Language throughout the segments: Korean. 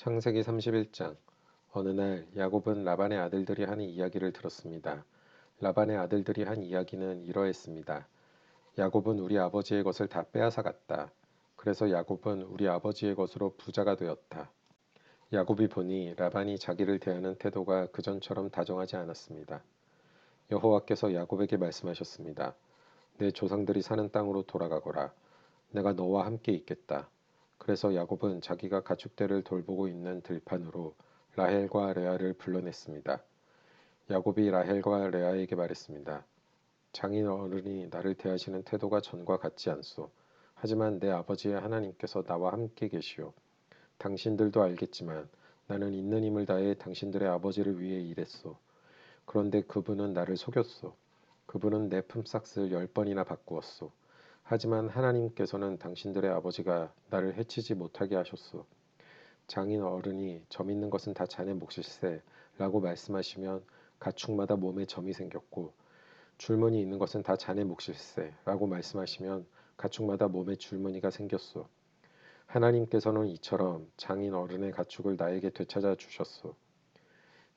창세기 31장. 어느 날 야곱은 라반의 아들들이 하는 이야기를 들었습니다. 라반의 아들들이 한 이야기는 이러했습니다. 야곱은 우리 아버지의 것을 다 빼앗아 갔다. 그래서 야곱은 우리 아버지의 것으로 부자가 되었다. 야곱이 보니 라반이 자기를 대하는 태도가 그전처럼 다정하지 않았습니다. 여호와께서 야곱에게 말씀하셨습니다. 내 조상들이 사는 땅으로 돌아가거라. 내가 너와 함께 있겠다. 그래서 야곱은 자기가 가축대를 돌보고 있는 들판으로 라헬과 레아를 불러냈습니다. 야곱이 라헬과 레아에게 말했습니다. 장인 어른이 나를 대하시는 태도가 전과 같지 않소. 하지만 내 아버지의 하나님께서 나와 함께 계시오. 당신들도 알겠지만 나는 있는 힘을 다해 당신들의 아버지를 위해 일했소. 그런데 그분은 나를 속였소. 그분은 내 품삯을 10번이나 바꾸었소. 하지만 하나님께서는 당신들의 아버지가 나를 해치지 못하게 하셨소. 장인 어른이 점 있는 것은 다 자네 몫일세 라고 말씀하시면 가축마다 몸에 점이 생겼고, 줄무늬 있는 것은 다 자네 몫일세 라고 말씀하시면 가축마다 몸에 줄무늬가 생겼소. 하나님께서는 이처럼 장인 어른의 가축을 나에게 되찾아 주셨소.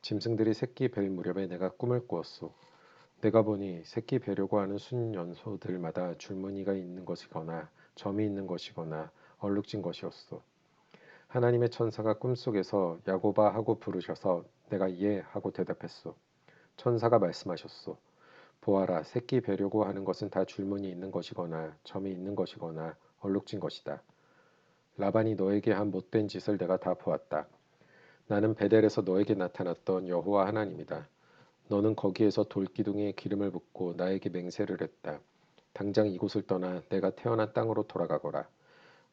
짐승들이 새끼 뵐 무렵에 내가 꿈을 꾸었소. 내가 보니 새끼 뵈려고 하는 순년소들마다 줄무늬가 있는 것이거나 점이 있는 것이거나 얼룩진 것이었소. 하나님의 천사가 꿈속에서 야곱아 하고 부르셔서 내가 예 하고 대답했소. 천사가 말씀하셨소. 보아라, 새끼 뵈려고 하는 것은 다 줄무늬 있는 것이거나 점이 있는 것이거나 얼룩진 것이다. 라반이 너에게 한 못된 짓을 내가 다 보았다. 나는 베델에서 너에게 나타났던 여호와 하나님이다. 너는 거기에서 돌기둥에 기름을 붓고 나에게 맹세를 했다. 당장 이곳을 떠나 내가 태어난 땅으로 돌아가거라.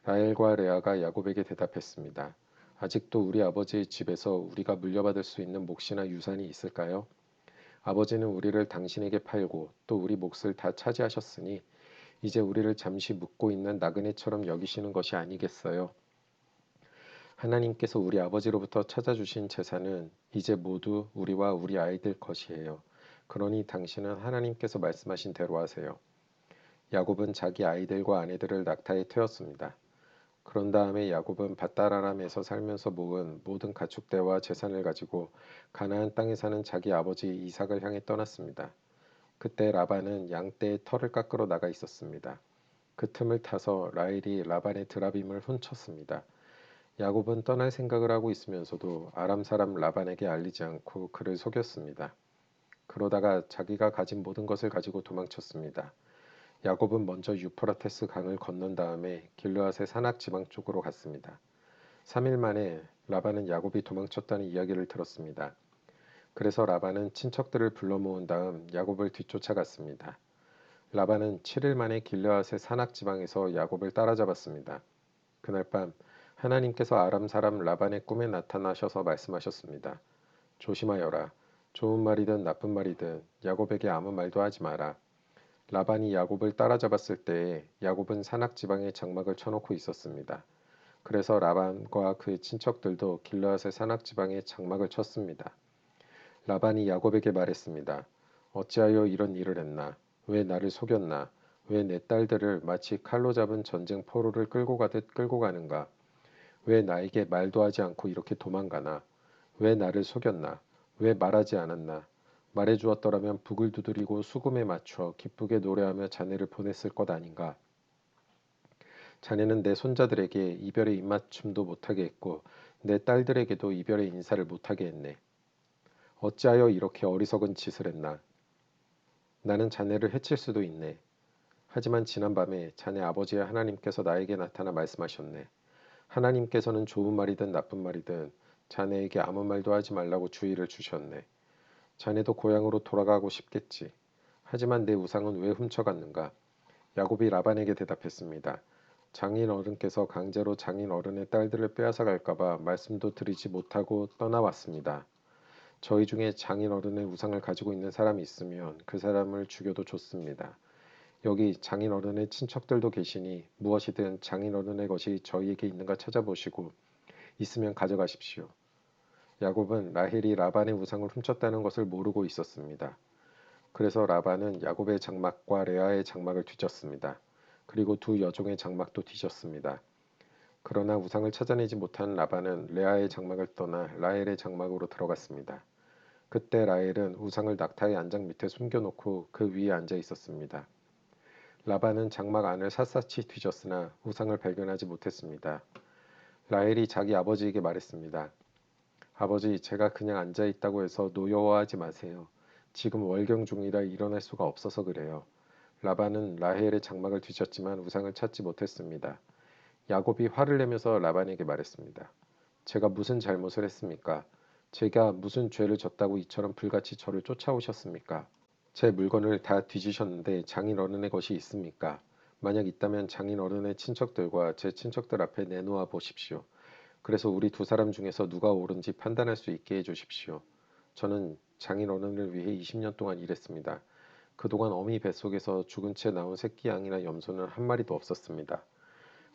라헬과 레아가 야곱에게 대답했습니다. 아직도 우리 아버지의 집에서 우리가 물려받을 수 있는 몫이나 유산이 있을까요? 아버지는 우리를 당신에게 팔고 또 우리 몫을 다 차지하셨으니 이제 우리를 잠시 묻고 있는 나그네처럼 여기시는 것이 아니겠어요? 하나님께서 우리 아버지로부터 찾아주신 재산은 이제 모두 우리와 우리 아이들 것이에요. 그러니 당신은 하나님께서 말씀하신 대로 하세요. 야곱은 자기 아이들과 아내들을 낙타에 태웠습니다. 그런 다음에 야곱은 밧다라람에서 살면서 모은 모든 가축대와 재산을 가지고 가나안 땅에 사는 자기 아버지 이삭을 향해 떠났습니다. 그때 라반은 양떼의 털을 깎으러 나가 있었습니다. 그 틈을 타서 라헬이 라반의 드라빔을 훔쳤습니다. 야곱은 떠날 생각을 하고 있으면서도 아람 사람 라반에게 알리지 않고 그를 속였습니다. 그러다가 자기가 가진 모든 것을 가지고 도망쳤습니다. 야곱은 먼저 유프라테스 강을 건넌 다음에 길르앗의 산악 지방 쪽으로 갔습니다. 3일 만에 라반은 야곱이 도망쳤다는 이야기를 들었습니다. 그래서 라반은 친척들을 불러 모은 다음 야곱을 뒤쫓아갔습니다. 라반은 7일 만에 길르앗의 산악 지방에서 야곱을 따라잡았습니다. 그날 밤 하나님께서 아람 사람 라반의 꿈에 나타나셔서 말씀하셨습니다. 조심하여라. 좋은 말이든 나쁜 말이든 야곱에게 아무 말도 하지 마라. 라반이 야곱을 따라잡았을 때에 야곱은 산악 지방에 장막을 쳐놓고 있었습니다. 그래서 라반과 그의 친척들도 길르앗의 산악 지방에 장막을 쳤습니다. 라반이 야곱에게 말했습니다. 어찌하여 이런 일을 했나? 왜 나를 속였나? 왜 내 딸들을 마치 칼로 잡은 전쟁 포로를 끌고 가듯 끌고 가는가? 왜 나에게 말도 하지 않고 이렇게 도망가나? 왜 나를 속였나? 왜 말하지 않았나? 말해 주었더라면 북을 두드리고 수금에 맞춰 기쁘게 노래하며 자네를 보냈을 것 아닌가? 자네는 내 손자들에게 이별의 입맞춤도 못하게 했고 내 딸들에게도 이별의 인사를 못하게 했네. 어찌하여 이렇게 어리석은 짓을 했나? 나는 자네를 해칠 수도 있네. 하지만 지난밤에 자네 아버지의 하나님께서 나에게 나타나 말씀하셨네. 하나님께서는 좋은 말이든 나쁜 말이든 자네에게 아무 말도 하지 말라고 주의를 주셨네. 자네도 고향으로 돌아가고 싶겠지. 하지만 내 우상은 왜 훔쳐갔는가? 야곱이 라반에게 대답했습니다. 장인 어른께서 강제로 장인 어른의 딸들을 빼앗아 갈까봐 말씀도 드리지 못하고 떠나왔습니다. 저희 중에 장인 어른의 우상을 가지고 있는 사람이 있으면 그 사람을 죽여도 좋습니다. 여기 장인 어른의 친척들도 계시니 무엇이든 장인 어른의 것이 저희에게 있는가 찾아보시고 있으면 가져가십시오. 야곱은 라헬이 라반의 우상을 훔쳤다는 것을 모르고 있었습니다. 그래서 라반은 야곱의 장막과 레아의 장막을 뒤졌습니다. 그리고 두 여종의 장막도 뒤졌습니다. 그러나 우상을 찾아내지 못한 라반은 레아의 장막을 떠나 라헬의 장막으로 들어갔습니다. 그때 라헬은 우상을 낙타의 안장 밑에 숨겨놓고 그 위에 앉아 있었습니다. 라반은 장막 안을 샅샅이 뒤졌으나 우상을 발견하지 못했습니다. 라헬이 자기 아버지에게 말했습니다. 아버지, 제가 그냥 앉아 있다고 해서 노여워하지 마세요. 지금 월경 중이라 일어날 수가 없어서 그래요. 라반은 라헬의 장막을 뒤졌지만 우상을 찾지 못했습니다. 야곱이 화를 내면서 라반에게 말했습니다. 제가 무슨 잘못을 했습니까? 제가 무슨 죄를 졌다고 이처럼 불같이 저를 쫓아오셨습니까? 제 물건을 다 뒤지셨는데 장인 어른의 것이 있습니까? 만약 있다면 장인 어른의 친척들과 제 친척들 앞에 내놓아 보십시오. 그래서 우리 두 사람 중에서 누가 옳은지 판단할 수 있게 해주십시오. 저는 장인 어른을 위해 20년 동안 일했습니다. 그동안 어미 뱃속에서 죽은 채 나온 새끼 양이나 염소는 한 마리도 없었습니다.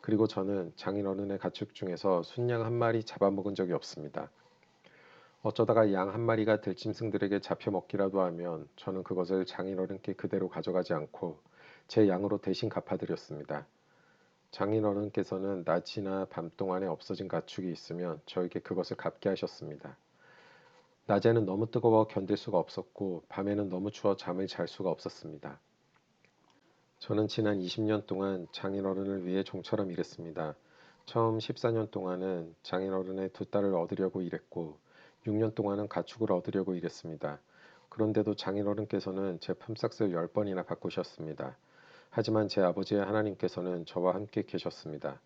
그리고 저는 장인 어른의 가축 중에서 순양 한 마리 잡아먹은 적이 없습니다. 어쩌다가 양 한 마리가 들짐승들에게 잡혀 먹기라도 하면 저는 그것을 장인 어른께 그대로 가져가지 않고 제 양으로 대신 갚아드렸습니다. 장인 어른께서는 낮이나 밤 동안에 없어진 가축이 있으면 저에게 그것을 갚게 하셨습니다. 낮에는 너무 뜨거워 견딜 수가 없었고 밤에는 너무 추워 잠을 잘 수가 없었습니다. 저는 지난 20년 동안 장인어른을 위해 종처럼 일했습니다. 처음 14년 동안은 장인어른의 두 딸을 얻으려고 일했고 6년 동안은 가축을 얻으려고 일했습니다. 그런데도 장인어른께서는 제 품삯을 10번이나 바꾸셨습니다. 하지만 제 아버지의 하나님께서는 저와 함께 계셨습니다.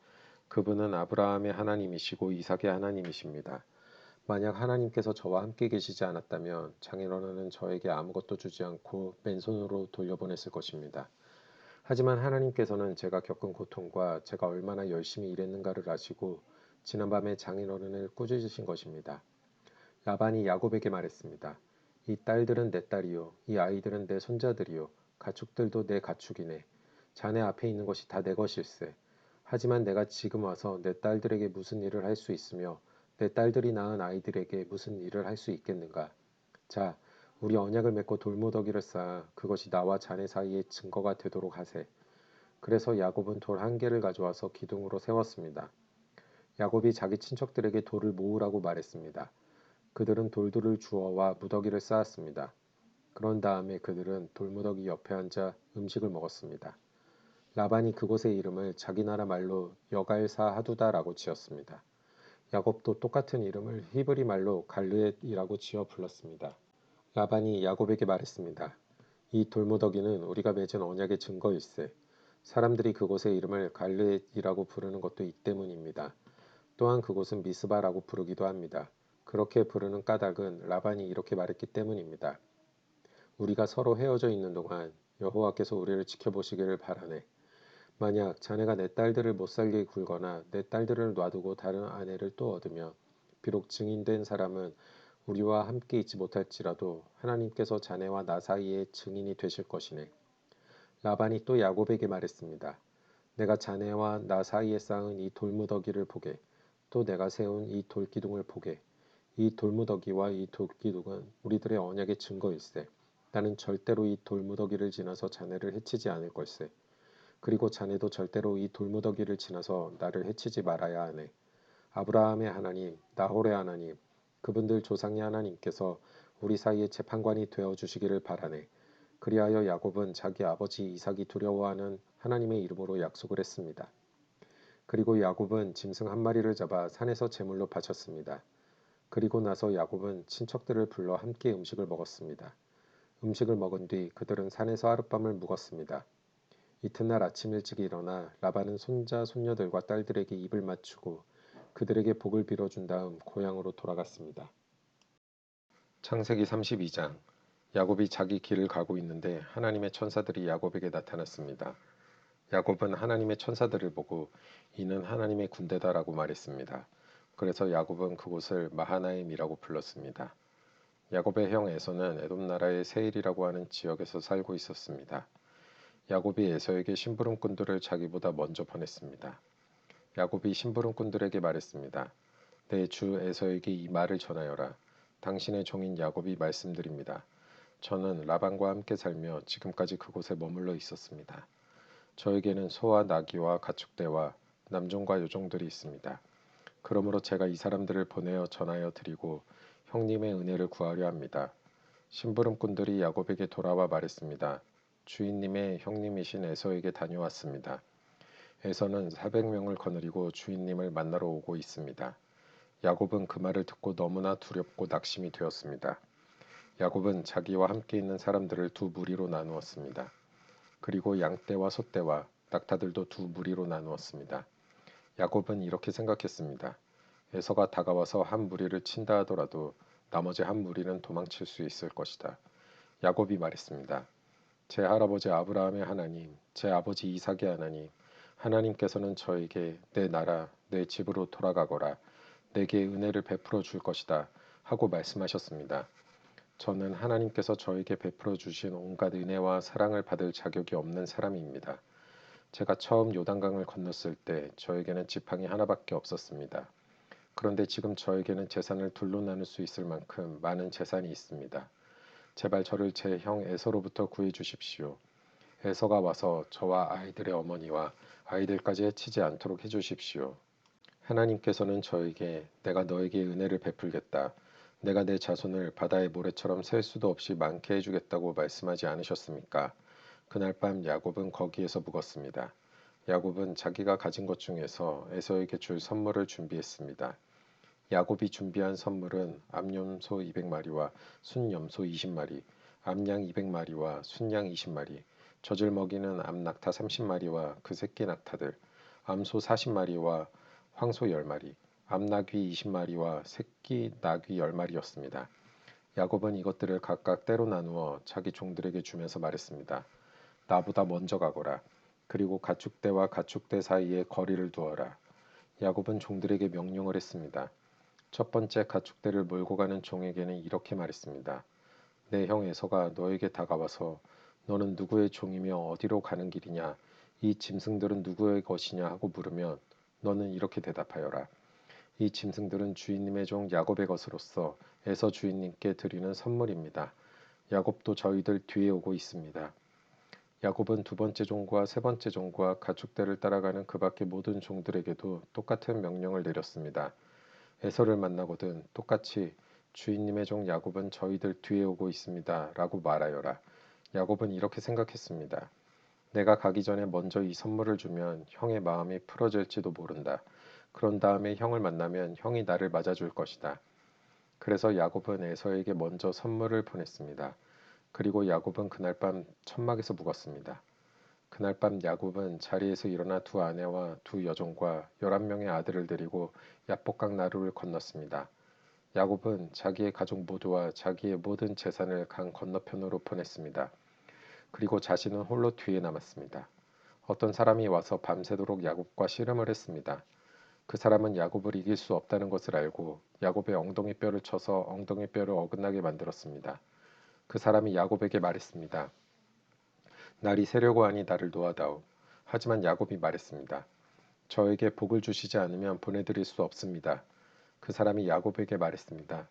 그분은 아브라함의 하나님이시고 이삭의 하나님이십니다. 만약 하나님께서 저와 함께 계시지 않았다면 장인어른은 저에게 아무것도 주지 않고 맨손으로 돌려보냈을 것입니다. 하지만 하나님께서는 제가 겪은 고통과 제가 얼마나 열심히 일했는가를 아시고 지난밤에 장인어른을 꾸짖으신 것입니다. 라반이 야곱에게 말했습니다. 이 딸들은 내 딸이요, 이 아이들은 내 손자들이요, 가축들도 내 가축이네. 자네 앞에 있는 것이 다 내 것일세. 하지만 내가 지금 와서 내 딸들에게 무슨 일을 할 수 있으며 내 딸들이 낳은 아이들에게 무슨 일을 할 수 있겠는가? 자, 우리 언약을 맺고 돌무더기를 쌓아 그것이 나와 자네 사이의 증거가 되도록 하세. 그래서 야곱은 돌 한 개를 가져와서 기둥으로 세웠습니다. 야곱이 자기 친척들에게 돌을 모으라고 말했습니다. 그들은 돌들을 주워와 무더기를 쌓았습니다. 그런 다음에 그들은 돌무더기 옆에 앉아 음식을 먹었습니다. 라반이 그곳의 이름을 자기 나라 말로 여갈사 하두다라고 지었습니다. 야곱도 똑같은 이름을 히브리 말로 갈르엣이라고 지어 불렀습니다. 라반이 야곱에게 말했습니다. 이 돌무더기는 우리가 맺은 언약의 증거일세. 사람들이 그곳의 이름을 갈르엣이라고 부르는 것도 이 때문입니다. 또한 그곳은 미스바라고 부르기도 합니다. 그렇게 부르는 까닭은 라반이 이렇게 말했기 때문입니다. 우리가 서로 헤어져 있는 동안 여호와께서 우리를 지켜보시기를 바라네. 만약 자네가 내 딸들을 못살게 굴거나 내 딸들을 놔두고 다른 아내를 또 얻으며 비록 증인된 사람은 우리와 함께 있지 못할지라도 하나님께서 자네와 나 사이에 증인이 되실 것이네. 라반이 또 야곱에게 말했습니다. 내가 자네와 나 사이에 쌓은 이 돌무더기를 보게. 또 내가 세운 이 돌기둥을 보게. 이 돌무더기와 이 돌기둥은 우리들의 언약의 증거일세. 나는 절대로 이 돌무더기를 지나서 자네를 해치지 않을 걸세. 그리고 자네도 절대로 이 돌무더기를 지나서 나를 해치지 말아야 하네. 아브라함의 하나님, 나홀의 하나님, 그분들 조상의 하나님께서 우리 사이의 재판관이 되어 주시기를 바라네. 그리하여 야곱은 자기 아버지 이삭이 두려워하는 하나님의 이름으로 약속을 했습니다. 그리고 야곱은 짐승 한 마리를 잡아 산에서 제물로 바쳤습니다. 그리고 나서 야곱은 친척들을 불러 함께 음식을 먹었습니다. 음식을 먹은 뒤 그들은 산에서 하룻밤을 묵었습니다. 이튿날 아침 일찍 일어나 라반은 손자 손녀들과 딸들에게 입을 맞추고 그들에게 복을 빌어준 다음 고향으로 돌아갔습니다. 창세기 32장. 야곱이 자기 길을 가고 있는데 하나님의 천사들이 야곱에게 나타났습니다. 야곱은 하나님의 천사들을 보고 이는 하나님의 군대다라고 말했습니다. 그래서 야곱은 그곳을 마하나임이라고 불렀습니다. 야곱의 형 에서는 에돔 나라의 세일이라고 하는 지역에서 살고 있었습니다. 야곱이 에서에게 심부름꾼들을 자기보다 먼저 보냈습니다. 야곱이 심부름꾼들에게 말했습니다. 내 주 에서에게 이 말을 전하여라. 당신의 종인 야곱이 말씀드립니다. 저는 라반과 함께 살며 지금까지 그곳에 머물러 있었습니다. 저에게는 소와 나귀와 가축대와 남종과 여종들이 있습니다. 그러므로 제가 이 사람들을 보내어 전하여 드리고 형님의 은혜를 구하려 합니다. 심부름꾼들이 야곱에게 돌아와 말했습니다. 주인님의 형님이신 에서에게 다녀왔습니다. 에서는 400명을 거느리고 주인님을 만나러 오고 있습니다. 야곱은 그 말을 듣고 너무나 두렵고 낙심이 되었습니다. 야곱은 자기와 함께 있는 사람들을 두 무리로 나누었습니다. 그리고 양떼와 소떼와 낙타들도 두 무리로 나누었습니다. 야곱은 이렇게 생각했습니다. 에서가 다가와서 한 무리를 친다 하더라도 나머지 한 무리는 도망칠 수 있을 것이다. 야곱이 말했습니다. 제 할아버지 아브라함의 하나님, 제 아버지 이삭의 하나님, 하나님께서는 저에게 내 나라, 내 집으로 돌아가거라, 내게 은혜를 베풀어 줄 것이다 하고 말씀하셨습니다. 저는 하나님께서 저에게 베풀어 주신 온갖 은혜와 사랑을 받을 자격이 없는 사람입니다. 제가 처음 요단강을 건넜을 때 저에게는 지팡이 하나밖에 없었습니다. 그런데 지금 저에게는 재산을 둘로 나눌 수 있을 만큼 많은 재산이 있습니다. 제발 저를 제 형 에서로부터 구해 주십시오. 에서가 와서 저와 아이들의 어머니와 아이들까지 해치지 않도록 해주십시오. 하나님께서는 저에게 내가 너에게 은혜를 베풀겠다. 내가 내 자손을 바다의 모래처럼 셀 수도 없이 많게 해주겠다고 말씀하지 않으셨습니까? 그날 밤 야곱은 거기에서 묵었습니다. 야곱은 자기가 가진 것 중에서 에서에게 줄 선물을 준비했습니다. 야곱이 준비한 선물은 암염소 200마리와 순염소 20마리, 암양 200마리와 순양 20마리, 젖을 먹이는 암낙타 30마리와 그 새끼 낙타들, 암소 40마리와 황소 10마리, 암나귀 20마리와 새끼 나귀 10마리였습니다. 야곱은 이것들을 각각 때로 나누어 자기 종들에게 주면서 말했습니다. 나보다 먼저 가거라. 그리고 가축대와 가축대 사이에 거리를 두어라. 야곱은 종들에게 명령을 했습니다. 첫 번째 가축대를 몰고 가는 종에게는 이렇게 말했습니다. 내 형 에서가 너에게 다가와서 너는 누구의 종이며 어디로 가는 길이냐? 이 짐승들은 누구의 것이냐 하고 물으면 너는 이렇게 대답하여라. 이 짐승들은 주인님의 종 야곱의 것으로서 에서 주인님께 드리는 선물입니다. 야곱도 저희들 뒤에 오고 있습니다. 야곱은 두 번째 종과 세 번째 종과 가축대를 따라가는 그 밖의 모든 종들에게도 똑같은 명령을 내렸습니다. 에서를 만나거든 똑같이 주인님의 종 야곱은 저희들 뒤에 오고 있습니다. 라고 말하여라. 야곱은 이렇게 생각했습니다. 내가 가기 전에 먼저 이 선물을 주면 형의 마음이 풀어질지도 모른다. 그런 다음에 형을 만나면 형이 나를 맞아줄 것이다. 그래서 야곱은 에서에게 먼저 선물을 보냈습니다. 그리고 야곱은 그날 밤 천막에서 묵었습니다. 그날 밤 야곱은 자리에서 일어나 두 아내와 두 여종과 11명의 아들을 데리고 야복강 나루를 건넜습니다. 야곱은 자기의 가족 모두와 자기의 모든 재산을 강 건너편으로 보냈습니다. 그리고 자신은 홀로 뒤에 남았습니다. 어떤 사람이 와서 밤새도록 야곱과 씨름을 했습니다. 그 사람은 야곱을 이길 수 없다는 것을 알고 야곱의 엉덩이 뼈를 쳐서 엉덩이 뼈를 어긋나게 만들었습니다. 그 사람이 야곱에게 말했습니다. 날이 새려고 하니 나를 놓아다오. 하지만 야곱이 말했습니다. 저에게 복을 주시지 않으면 보내드릴 수 없습니다. 그 사람이 야곱에게 말했습니다.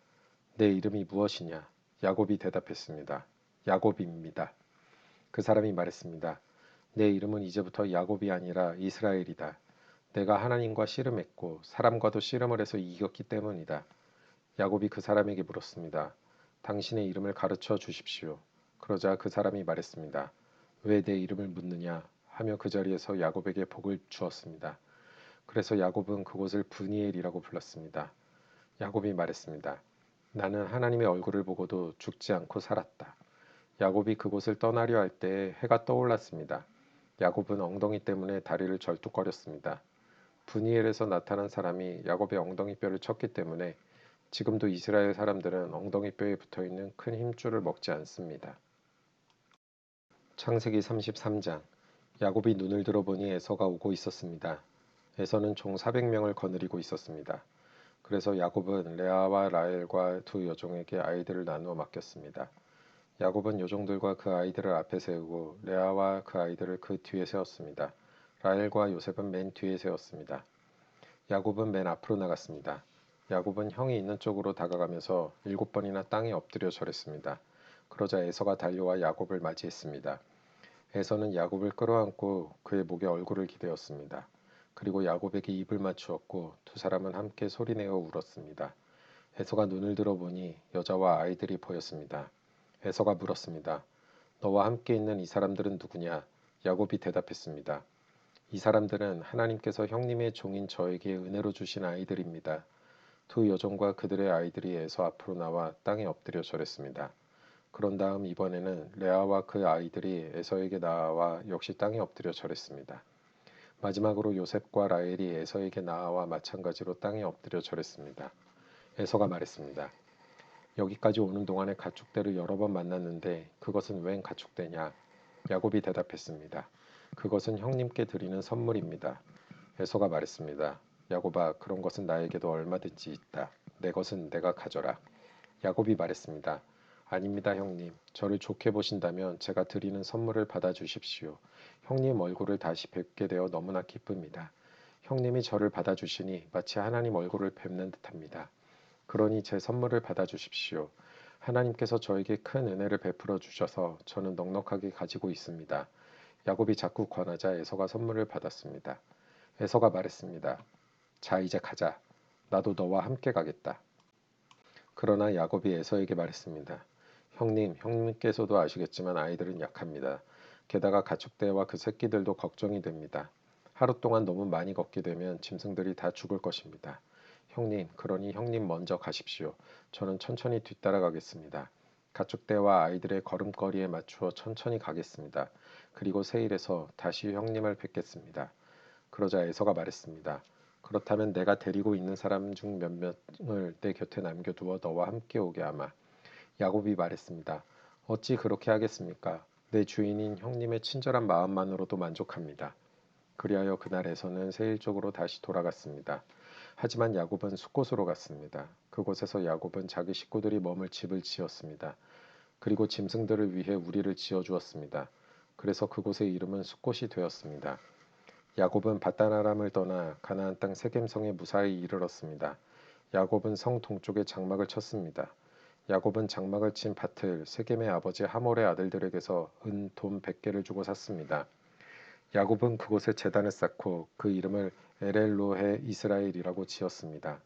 내 이름이 무엇이냐? 야곱이 대답했습니다. 야곱입니다. 그 사람이 말했습니다. 내 이름은 이제부터 야곱이 아니라 이스라엘이다. 내가 하나님과 씨름했고 사람과도 씨름을 해서 이겼기 때문이다. 야곱이 그 사람에게 물었습니다. 당신의 이름을 가르쳐 주십시오. 그러자 그 사람이 말했습니다. 왜 내 이름을 묻느냐 하며 그 자리에서 야곱에게 복을 주었습니다. 그래서 야곱은 그곳을 브니엘이라고 불렀습니다. 야곱이 말했습니다. 나는 하나님의 얼굴을 보고도 죽지 않고 살았다. 야곱이 그곳을 떠나려 할 때에 해가 떠올랐습니다. 야곱은 엉덩이 때문에 다리를 절뚝거렸습니다. 브니엘에서 나타난 사람이 야곱의 엉덩이 뼈를 쳤기 때문에 지금도 이스라엘 사람들은 엉덩이 뼈에 붙어있는 큰 힘줄을 먹지 않습니다. 창세기 33장 야곱이 눈을 들어보니 에서가 오고 있었습니다. 에서는 총 400명을 거느리고 있었습니다. 그래서 야곱은 레아와 라헬과 두 여종에게 아이들을 나누어 맡겼습니다. 야곱은 여종들과 그 아이들을 앞에 세우고 레아와 그 아이들을 그 뒤에 세웠습니다. 라헬과 요셉은 맨 뒤에 세웠습니다. 야곱은 맨 앞으로 나갔습니다. 야곱은 형이 있는 쪽으로 다가가면서 7번이나 땅에 엎드려 절했습니다. 그러자 에서가 달려와 야곱을 맞이했습니다. 에서는 야곱을 끌어안고 그의 목에 얼굴을 기대었습니다. 그리고 야곱에게 입을 맞추었고 두 사람은 함께 소리내어 울었습니다. 에서가 눈을 들어보니 여자와 아이들이 보였습니다. 에서가 물었습니다. 너와 함께 있는 이 사람들은 누구냐? 야곱이 대답했습니다. 이 사람들은 하나님께서 형님의 종인 저에게 은혜로 주신 아이들입니다. 두 여종과 그들의 아이들이 에서 앞으로 나와 땅에 엎드려 절했습니다. 그런 다음 이번에는 레아와 그 아이들이 에서에게 나와 역시 땅에 엎드려 절했습니다. 마지막으로 요셉과 라헬이 에서에게 나와 마찬가지로 땅에 엎드려 절했습니다. 에서가 말했습니다. 여기까지 오는 동안에 가축대를 여러 번 만났는데 그것은 웬 가축대냐? 야곱이 대답했습니다. 그것은 형님께 드리는 선물입니다. 에서가 말했습니다. 야곱아, 그런 것은 나에게도 얼마든지 있다. 내 것은 내가 가져라. 야곱이 말했습니다. 아닙니다, 형님. 저를 좋게 보신다면 제가 드리는 선물을 받아주십시오. 형님 얼굴을 다시 뵙게 되어 너무나 기쁩니다. 형님이 저를 받아주시니 마치 하나님 얼굴을 뵙는 듯합니다. 그러니 제 선물을 받아주십시오. 하나님께서 저에게 큰 은혜를 베풀어 주셔서 저는 넉넉하게 가지고 있습니다. 야곱이 자꾸 권하자 에서가 선물을 받았습니다. 에서가 말했습니다. 자, 이제 가자. 나도 너와 함께 가겠다. 그러나 야곱이 에서에게 말했습니다. 형님, 형님께서도 아시겠지만 아이들은 약합니다. 게다가 가축대와 그 새끼들도 걱정이 됩니다. 하루 동안 너무 많이 걷게 되면 짐승들이 다 죽을 것입니다. 형님, 그러니 형님 먼저 가십시오. 저는 천천히 뒤따라가겠습니다. 가축대와 아이들의 걸음걸이에 맞추어 천천히 가겠습니다. 그리고 세일에서 다시 형님을 뵙겠습니다. 그러자 에서가 말했습니다. 그렇다면 내가 데리고 있는 사람 중 몇 명을 내 곁에 남겨두어 너와 함께 오게 하마. 야곱이 말했습니다. 어찌 그렇게 하겠습니까? 내 주인인 형님의 친절한 마음만으로도 만족합니다. 그리하여 그날에서는 세일 쪽으로 다시 돌아갔습니다. 하지만 야곱은 숫곳으로 갔습니다. 그곳에서 야곱은 자기 식구들이 머물 집을 지었습니다. 그리고 짐승들을 위해 우리를 지어주었습니다. 그래서 그곳의 이름은 숫곳이 되었습니다. 야곱은 밧단아람을 떠나 가나안 땅 세겜성에 무사히 이르렀습니다. 야곱은 성 동쪽에 장막을 쳤습니다. 야곱은 장막을 친 밭을 세겜의 아버지 하몰의 아들들에게서 은, 돈 100개를 주고 샀습니다. 야곱은 그곳에 제단을 쌓고 그 이름을 엘엘로헤 이스라엘이라고 지었습니다.